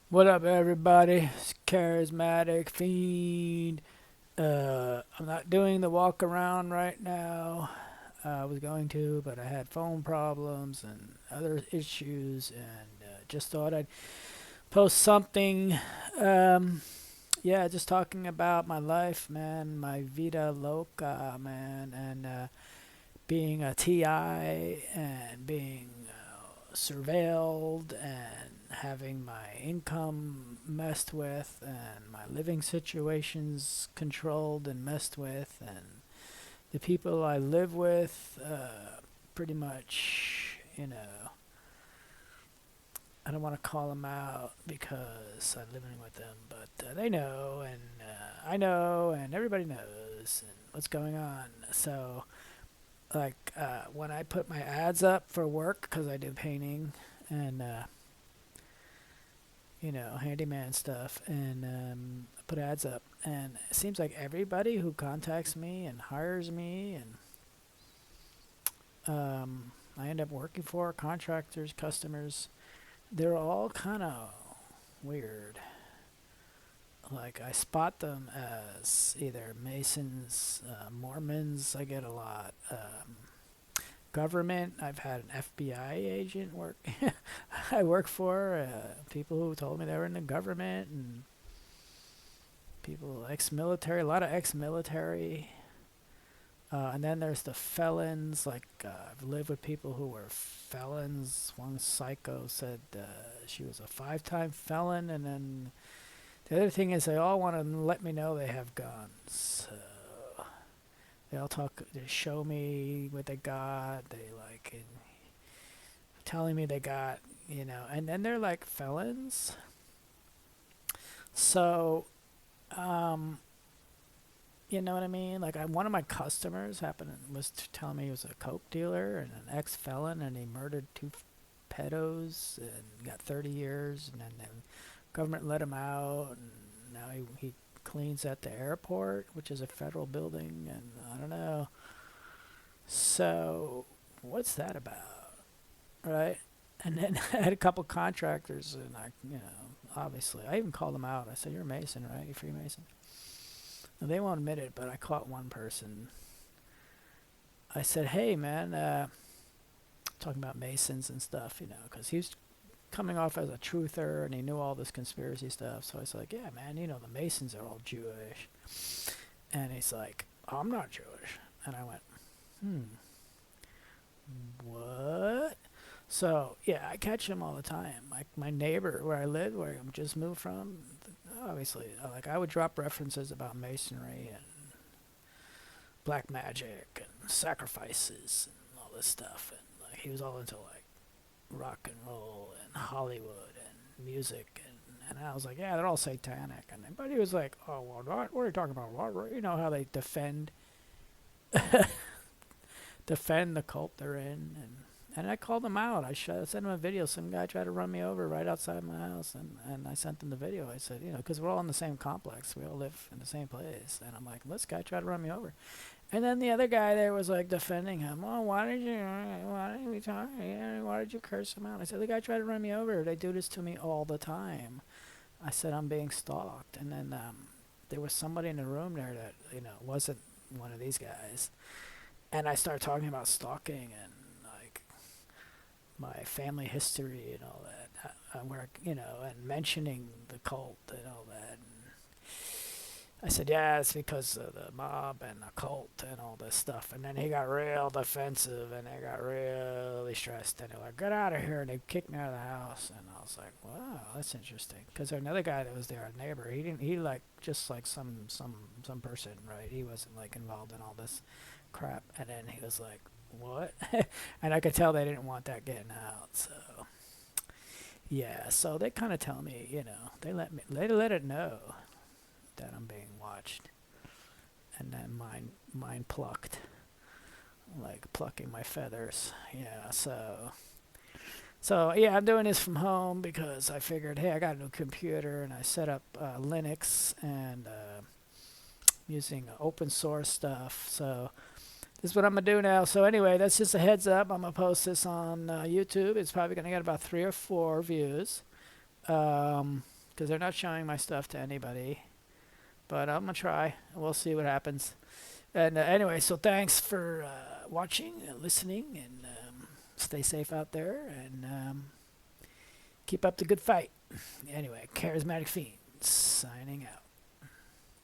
What up, everybody? It's Charismatic, Fiend. I'm not doing the walk around right now. I was going to, but I had phone problems and other issues, and just thought I'd post something. Um, yeah, just talking about my life, man, my vida loca, man, and being a TI and being surveilled and having my income messed with and my living situations controlled and messed with and the people I live with pretty much, I don't want to call them out because I'm living with them, but they know and I know and everybody knows and what's going on. So like when I put my ads up for work because I do painting and handyman stuff, and I put ads up, and it seems like everybody who contacts me and hires me, and I end up working for contractors, customers, they're all kind of weird. Like I spot them as either Masons, Mormons. I get a lot. Government. I've had an FBI agent work. I work for people who told me they were in the government and people ex-military, a lot of ex-military. And then there's the felons. Like I've lived with people who were felons. One psycho said she was a five-time felon, and then the other thing is they all want to let me know they have guns. They all talk. They show me what they got. They like and telling me they got, and then they're like felons. So, um, you know what I mean? Like, one of my customers was telling me he was a coke dealer and an ex-felon, and he murdered two pedos and got 30 years, and then the government let him out, and now he cleans at the airport, which is a federal building, and I don't know. So, what's that about, right? And then I had a couple contractors, and obviously, I even called them out. I said, "You're a Mason, right? You Freemason?" And they won't admit it, but I caught one person. I said, "Hey, man," talking about Masons and stuff, because he was coming off as a truther and he knew all this conspiracy stuff. So I was like, "Yeah, man, the Masons are all Jewish." And he's like, "I'm not Jewish." And I went, "Hmm, what?" So yeah, I catch him all the time. Like my neighbor where I live, where I'm just moved from, obviously, like I would drop references about masonry and black magic and sacrifices and all this stuff. And like he was all into like rock and roll and Hollywood and music and I was like, yeah, they're all satanic. And but he was like, oh well, what are you talking about? You know how they defend the cult they're in and I called them out. I sent them a video. Some guy tried to run me over right outside my house, and I sent them the video. I said, because we're all in the same complex. We all live in the same place. And I'm like, this guy tried to run me over. And then the other guy there was like defending him. Oh, why did we talk? Why did you curse him out? I said, the guy tried to run me over. They do this to me all the time. I said, I'm being stalked. And then there was somebody in the room there that, wasn't one of these guys. And I started talking about stalking and like my family history and all that. Where, and mentioning the cult and all that. I said, yeah, it's because of the mob and the cult and all this stuff. And then he got real defensive and they got really stressed. And they're like, get out of here. And they kicked me out of the house. And I was like, wow, that's interesting. Because another guy that was there, a neighbor, he like, just like some person, right? He wasn't like involved in all this crap. And then he was like, what? And I could tell they didn't want that getting out. So, yeah. So they kind of tell me, they let it know that I'm being watched, and then mine plucked, like plucking my feathers. Yeah, so yeah, I'm doing this from home because I figured, hey, I got a new computer and I set up Linux and using open source stuff. So this is what I'm gonna do now. So anyway, that's just a heads up. I'm gonna post this on YouTube. It's probably gonna get about 3 or 4 views. Um, because they're not showing my stuff to anybody. But I'm gonna try. We'll see what happens. And anyway, so thanks for watching, listening, and stay safe out there, and keep up the good fight. Anyway, Charismatic Fiend signing out.